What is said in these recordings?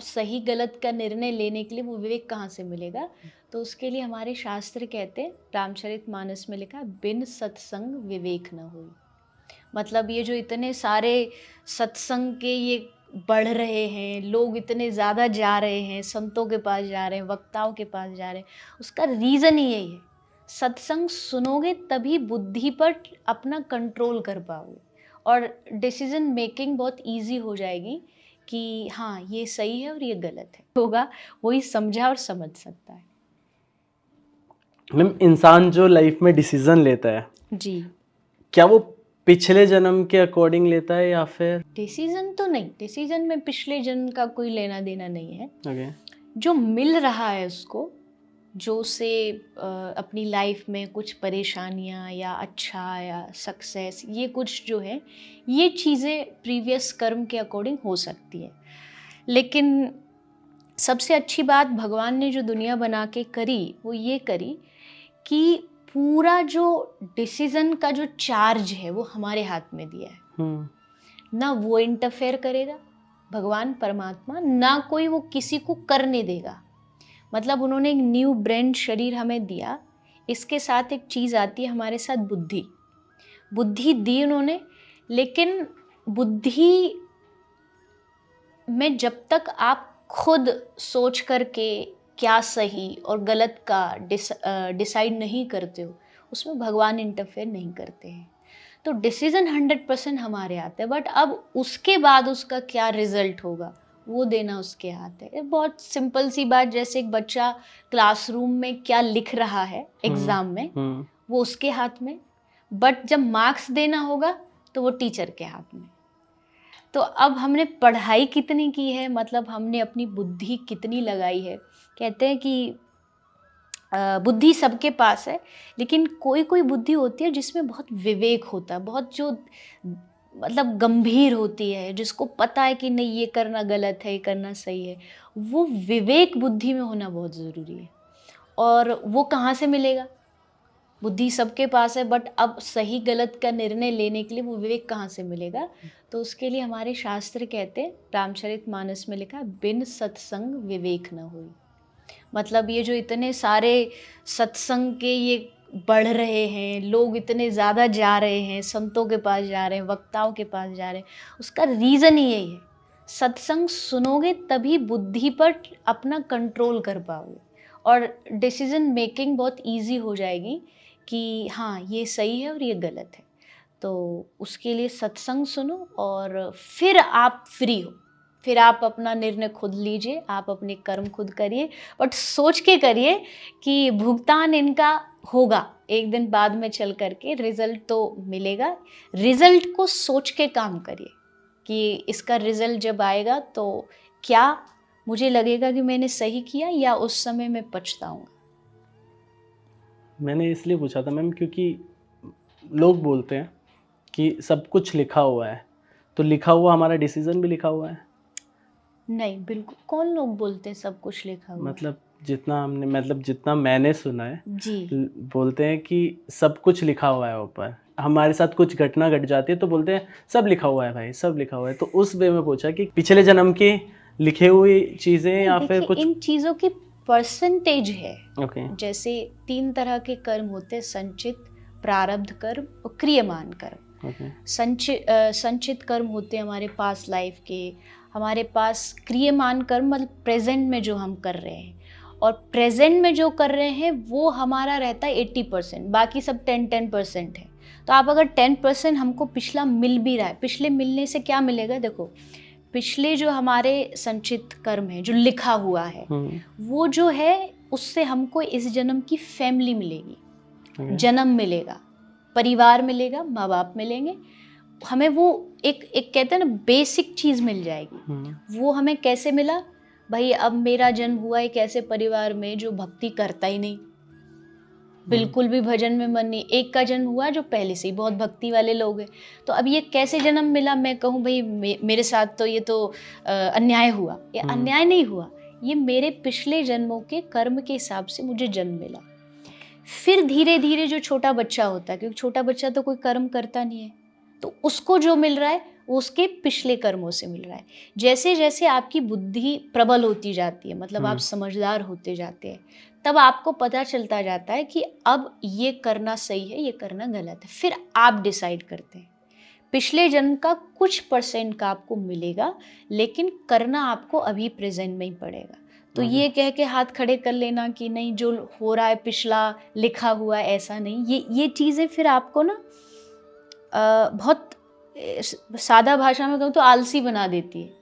सही गलत का निर्णय लेने के लिए वो विवेक कहाँ से मिलेगा? तो उसके लिए हमारे शास्त्र कहते हैं, रामचरितमानस में लिखा है, बिन सत्संग विवेक न होई। मतलब ये जो इतने सारे सत्संग के ये बढ़ रहे हैं, लोग इतने ज़्यादा जा रहे हैं, संतों के पास जा रहे हैं, वक्ताओं के पास जा रहे हैं, उसका रीज़न ही यही है। सत्संग सुनोगे तभी बुद्धि पर अपना कंट्रोल कर पाओगे और डिसीजन मेकिंग बहुत ईज़ी हो जाएगी कि हाँ, ये सही है और ये गलत है। होगा, वही समझा और समझ सकता है। मैम, इंसान जो लाइफ में डिसीजन लेता है, जी। क्या वो पिछले जन्म के अकॉर्डिंग लेता है या फिर? डिसीजन तो नहीं, डिसीजन में पिछले जन्म का कोई लेना देना नहीं है। ओके। जो मिल रहा है उसको, जो उसे अपनी लाइफ में कुछ परेशानियां या अच्छा या सक्सेस, ये कुछ जो है, ये चीज़ें प्रीवियस कर्म के अकॉर्डिंग हो सकती है। लेकिन सबसे अच्छी बात भगवान ने जो दुनिया बना के करी, वो ये करी कि पूरा जो डिसीजन का जो चार्ज है वो हमारे हाथ में दिया है। ना वो इंटरफेयर करेगा भगवान परमात्मा, ना कोई वो किसी को करने देगा। मतलब उन्होंने एक न्यू ब्रेन शरीर हमें दिया, इसके साथ एक चीज़ आती है हमारे साथ, बुद्धि। बुद्धि दी उन्होंने, लेकिन बुद्धि में जब तक आप खुद सोच करके क्या सही और गलत का डिसाइड नहीं करते हो, उसमें भगवान इंटरफेयर नहीं करते हैं। तो डिसीजन 100% हमारे हाथ है, बट अब उसके बाद उसका क्या रिजल्ट होगा वो देना उसके हाथ है। ये बहुत सिंपल सी बात, जैसे एक बच्चा क्लासरूम में क्या लिख रहा है एग्जाम में, वो उसके हाथ में, बट जब मार्क्स देना होगा तो वो टीचर के हाथ में। तो अब हमने पढ़ाई कितनी की है, मतलब हमने अपनी बुद्धि कितनी लगाई है। कहते हैं कि बुद्धि सबके पास है, लेकिन कोई कोई बुद्धि होती है जिसमें बहुत विवेक होता है, बहुत जो मतलब गंभीर होती है, जिसको पता है कि नहीं ये करना गलत है, ये करना सही है। वो विवेक बुद्धि में होना बहुत ज़रूरी है। और वो कहाँ से मिलेगा? बुद्धि सबके पास है, बट अब सही गलत का निर्णय लेने के लिए वो विवेक कहाँ से मिलेगा? तो उसके लिए हमारे शास्त्र कहते हैं, रामचरितमानस में लिखा है, बिन सत्संग विवेक न होई। मतलब ये जो इतने सारे सत्संग के ये बढ़ रहे हैं, लोग इतने ज़्यादा जा रहे हैं, संतों के पास जा रहे हैं, वक्ताओं के पास जा रहे हैं, उसका रीज़न ही यही है। सत्संग सुनोगे तभी बुद्धि पर अपना कंट्रोल कर पाओगे और डिसीजन मेकिंग बहुत ईजी हो जाएगी कि हाँ, ये सही है और ये गलत है। तो उसके लिए सत्संग सुनो और फिर आप फ्री हो, फिर आप अपना निर्णय खुद लीजिए, आप अपने कर्म खुद करिए, बट सोच के करिए कि भुगतान इनका होगा एक दिन बाद में, चल करके रिजल्ट तो मिलेगा। रिजल्ट को सोच के काम करिए कि इसका रिजल्ट जब आएगा तो क्या मुझे लगेगा कि मैंने सही किया या उस समय मैं पछताऊंगा। मैंने इसलिए पूछा था मैम, क्योंकि लोग बोलते हैं कि सब कुछ लिखा हुआ है, तो लिखा हुआ हमारा डिसीजन भी लिखा हुआ है। नहीं, बिल्कुल, कौन लोग बोलते हैं सब कुछ लिखा हुआ है? मतलब जितना मैंने सुना है, जी। बोलते हैं कि सब कुछ लिखा हुआ है ऊपर। हमारे साथ कुछ घटना घट जाती है तो बोलते हैं सब लिखा हुआ है भाई, सब लिखा हुआ है। तो उस वे में पूछा कि पिछले जन्म की लिखी हुई चीजें या फिर देखिए, कुछ। इन चीज़ों की परसेंटेज है। ओके। जैसे 3 तरह के कर्म होते हैं, संचित, प्रारब्ध कर्म और क्रियमान कर्म। ओके। संचित कर्म होते हैं हमारे पास लाइफ के, हमारे पास क्रियमान कर्म मतलब प्रेजेंट में जो हम कर रहे हैं, और प्रेजेंट में जो कर रहे हैं वो हमारा रहता है 80%, बाकी सब 10% है। तो आप अगर 10% हमको पिछला मिल भी रहा है, पिछले मिलने से क्या मिलेगा? देखो, पिछले जो हमारे संचित कर्म है, जो लिखा हुआ है, वो जो है उससे हमको इस जन्म की फैमिली मिलेगी, जन्म मिलेगा, परिवार मिलेगा, माँ बाप मिलेंगे, हमें वो एक एक कहते हैं ना, बेसिक चीज़ मिल जाएगी। वो हमें कैसे मिला? भाई, अब मेरा जन्म हुआ एक ऐसे परिवार में जो भक्ति करता ही नहीं, बिल्कुल भी भजन में मन नहीं। एक का जन्म हुआ जो पहले से ही बहुत भक्ति वाले लोग हैं। तो अब ये कैसे जन्म मिला? मैं कहूँ भाई मेरे साथ तो ये तो अन्याय हुआ। ये अन्याय नहीं हुआ, ये मेरे पिछले जन्मों के कर्म के हिसाब से मुझे जन्म मिला। फिर धीरे धीरे जो छोटा बच्चा होता है, क्योंकि छोटा बच्चा तो कोई कर्म करता नहीं है, तो उसको जो मिल रहा है वो उसके पिछले कर्मों से मिल रहा है। जैसे जैसे आपकी बुद्धि प्रबल होती जाती है, मतलब आप समझदार होते जाते हैं, तब आपको पता चलता जाता है कि अब ये करना सही है, ये करना गलत है। फिर आप डिसाइड करते हैं। पिछले जन्म का कुछ परसेंट का आपको मिलेगा, लेकिन करना आपको अभी प्रेजेंट में ही पड़ेगा। तो ये कह के हाथ खड़े कर लेना कि नहीं जो हो रहा है पिछला लिखा हुआ है, ऐसा नहीं। ये चीज़ें फिर आपको ना बहुत सादा भाषा में कहूँ तो आलसी बना देती है।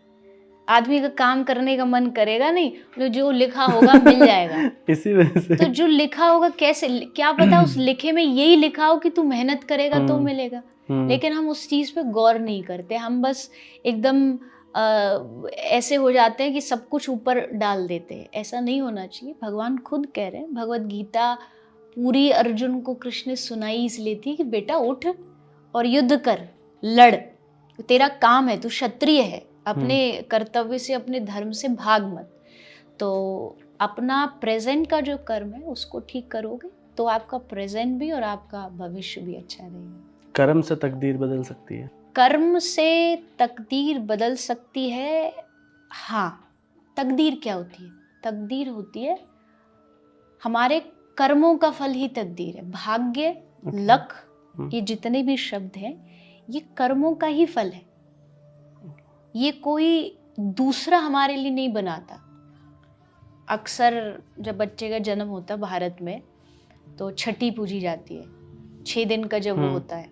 आदमी का काम करने का मन करेगा नहीं, तो जो लिखा होगा मिल जाएगा। इसी वजह से तो जो लिखा होगा कैसे, क्या पता उस लिखे में यही लिखा हो कि तू मेहनत करेगा तो मिलेगा। लेकिन हम उस चीज़ पे गौर नहीं करते, हम बस एकदम ऐसे हो जाते हैं कि सब कुछ ऊपर डाल देते हैं। ऐसा नहीं होना चाहिए। भगवान खुद कह रहे हैं, भगवत गीता पूरी अर्जुन को कृष्ण ने सुनाई इसलिए थी कि बेटा उठ और युद्ध कर, लड़, तेरा काम है, तू क्षत्रिय है, अपने कर्तव्य से, अपने धर्म से भाग मत। तो अपना प्रेजेंट का जो कर्म है उसको ठीक करोगे तो आपका प्रेजेंट भी और आपका भविष्य भी अच्छा रहेगा। कर्म से तकदीर बदल सकती है। कर्म से तकदीर बदल सकती है। हाँ, तकदीर क्या होती है? तकदीर होती है हमारे कर्मों का फल ही तकदीर है। भाग्य, लक, ये जितने भी शब्द हैं ये कर्मों का ही फल है। ये कोई दूसरा हमारे लिए नहीं बनाता। अक्सर जब बच्चे का जन्म होता है भारत में तो छठी पूजी जाती है, 6 दिन का जब वो होता है।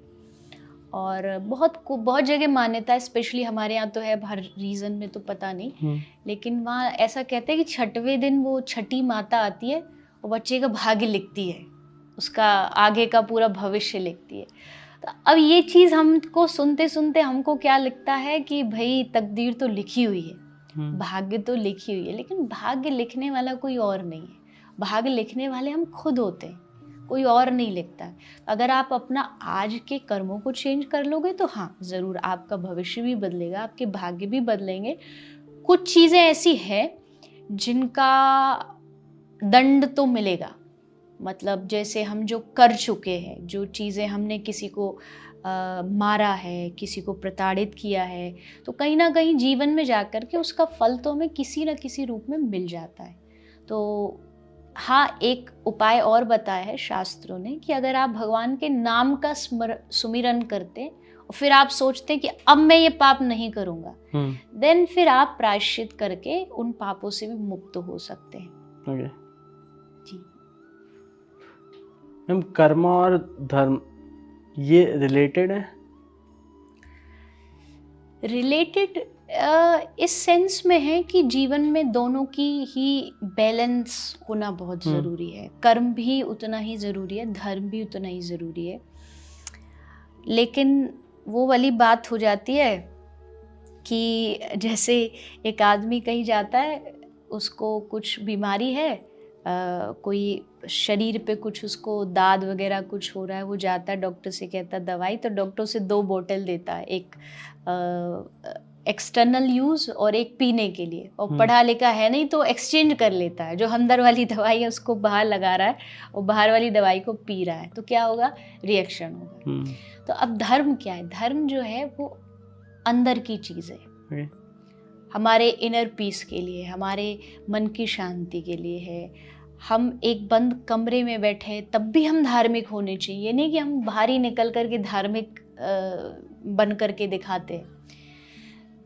और बहुत जगह मान्यता है, स्पेशली हमारे यहाँ तो है, हर रीजन में तो पता नहीं, लेकिन वहाँ ऐसा कहते हैं कि 6वें दिन वो छठी माता आती है और बच्चे का भाग्य लिखती है, उसका आगे का पूरा भविष्य लिखती है। तो अब ये चीज़ हमको सुनते सुनते हमको क्या लगता है कि भाई तकदीर तो लिखी हुई है, भाग्य तो लिखी हुई है, लेकिन भाग्य लिखने वाला कोई और नहीं है। भाग्य लिखने वाले हम खुद होते हैं, कोई और नहीं लिखता है। अगर आप अपना आज के कर्मों को चेंज कर लोगे तो हाँ ज़रूर आपका भविष्य भी बदलेगा, आपके भाग्य भी बदलेंगे। कुछ चीज़ें ऐसी हैं जिनका दंड तो मिलेगा, मतलब जैसे हम जो कर चुके हैं, जो चीज़ें हमने किसी को मारा है, किसी को प्रताड़ित किया है, तो कहीं ना कहीं जीवन में जाकर के उसका फल तो हमें किसी न किसी रूप में मिल जाता है। तो हाँ, एक उपाय और बताया है शास्त्रों ने कि अगर आप भगवान के नाम का सुमिरन करते और फिर आप सोचते कि अब मैं ये पाप नहीं करूँगा, देन फिर आप प्रायश्चित करके उन पापों से भी मुक्त हो सकते हैं। जी मैम, कर्म और धर्म ये रिलेटेड है? रिलेटेड इस सेंस में है कि जीवन में दोनों की ही बैलेंस होना बहुत ज़रूरी है। कर्म भी उतना ही ज़रूरी है, धर्म भी उतना ही ज़रूरी है। लेकिन वो वाली बात हो जाती है कि जैसे एक आदमी कहीं जाता है, उसको कुछ बीमारी है, कोई शरीर पे कुछ उसको दाद वगैरह कुछ हो रहा है, वो जाता है डॉक्टर से, कहता है दवाई, तो डॉक्टर उसे 2 बोतल देता है, एक एक्सटर्नल यूज़ और एक पीने के लिए। और पढ़ा लिखा है नहीं तो एक्सचेंज कर लेता है, जो अंदर वाली दवाई है उसको बाहर लगा रहा है और बाहर वाली दवाई को पी रहा है, तो क्या होगा? रिएक्शन होगा। तो अब धर्म क्या है? धर्म जो है वो अंदर की चीज़ है, हमारे इनर पीस के लिए, हमारे मन की शांति के लिए है। हम एक बंद कमरे में बैठे तब भी हम धार्मिक होने चाहिए, ये नहीं कि हम बाहर ही निकल कर के धार्मिक बन करके दिखाते हैं।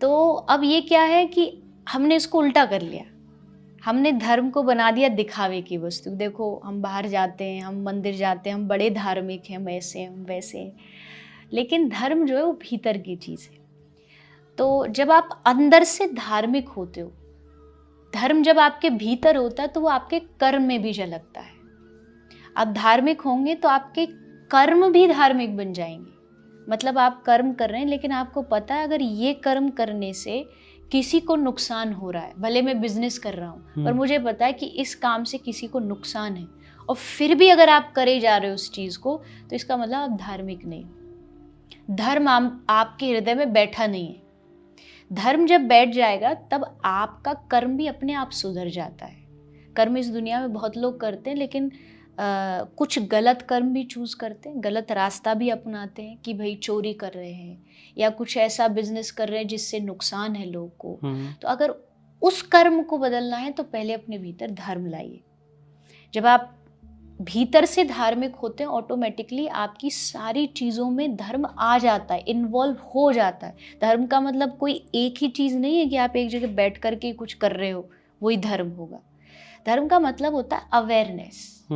तो अब ये क्या है कि हमने इसको उल्टा कर लिया, हमने धर्म को बना दिया दिखावे की वस्तु। देखो हम बाहर जाते हैं, हम मंदिर जाते हैं, हम बड़े धार्मिक हैं, हम ऐसे हैं, हम वैसे हैं, लेकिन धर्म जो है वो भीतर की चीज़ है। तो जब आप अंदर से धार्मिक होते हो, धर्म जब आपके भीतर होता है तो वो आपके कर्म में भी झलकता है। आप धार्मिक होंगे तो आपके कर्म भी धार्मिक बन जाएंगे। मतलब आप कर्म कर रहे हैं लेकिन आपको पता है अगर ये कर्म करने से किसी को नुकसान हो रहा है, भले मैं बिजनेस कर रहा हूँ पर मुझे पता है कि इस काम से किसी को नुकसान है, और फिर भी अगर आप करे जा रहे हो उस चीज़ को, तो इसका मतलब आप धार्मिक नहीं हो। धर्म आपके हृदय में बैठा नहीं है। धर्म जब बैठ जाएगा तब आपका कर्म भी अपने आप सुधर जाता है। कर्म इस दुनिया में बहुत लोग करते हैं लेकिन कुछ गलत कर्म भी चूज़ करते हैं, गलत रास्ता भी अपनाते हैं कि भाई चोरी कर रहे हैं या कुछ ऐसा बिजनेस कर रहे हैं जिससे नुकसान है लोग को। तो अगर उस कर्म को बदलना है तो पहले अपने भीतर धर्म लाइए। जब आप भीतर से धार्मिक होते हैं ऑटोमेटिकली आपकी सारी चीज़ों में धर्म आ जाता है, इन्वॉल्व हो जाता है। धर्म का मतलब कोई एक ही चीज़ नहीं है कि आप एक जगह बैठ कर के कुछ कर रहे हो वही धर्म होगा। धर्म का मतलब होता है अवेयरनेस।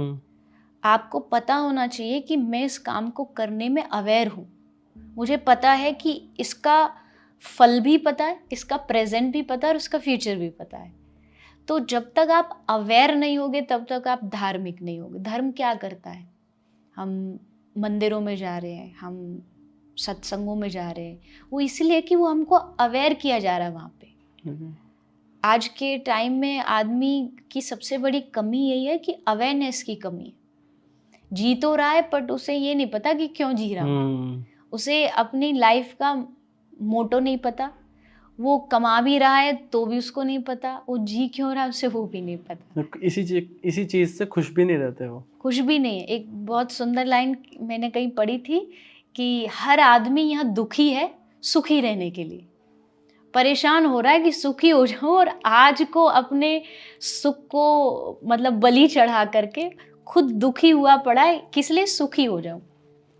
आपको पता होना चाहिए कि मैं इस काम को करने में अवेयर हूँ, मुझे पता है कि इसका फल भी पता है, इसका प्रेजेंट भी पता है और इसका फ्यूचर भी पता है। तो जब तक आप अवेयर नहीं होगे तब तक आप धार्मिक नहीं होगे। धर्म क्या करता है? हम मंदिरों में जा रहे हैं, हम सत्संगों में जा रहे हैं, वो इसलिए कि वो हमको अवेयर किया जा रहा है वहाँ पे। आज के टाइम में आदमी की सबसे बड़ी कमी यही है कि अवेयरनेस की कमी है। जी तो रहा है बट उसे ये नहीं पता कि क्यों जी रहा हूँ। उसे अपनी लाइफ का मोटो नहीं पता, वो कमा भी रहा है तो भी उसको नहीं पता, वो जी क्यों रहा है उसे वो भी नहीं पता। इसी चीज से खुश भी नहीं रहते वो। खुश भी नहीं है। एक बहुत सुंदर लाइन मैंने कहीं पढ़ी थी कि हर आदमी यहाँ दुखी है सुखी रहने के लिए, परेशान हो रहा है कि सुखी हो जाऊं और आज को अपने सुख को मतलब बलि चढ़ा करके खुद दुखी हुआ पड़ा है, किस लिए? सुखी हो जाऊं।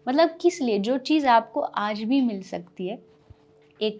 मतलब किस लिए? जो चीज़ आपको आज भी मिल सकती है, एक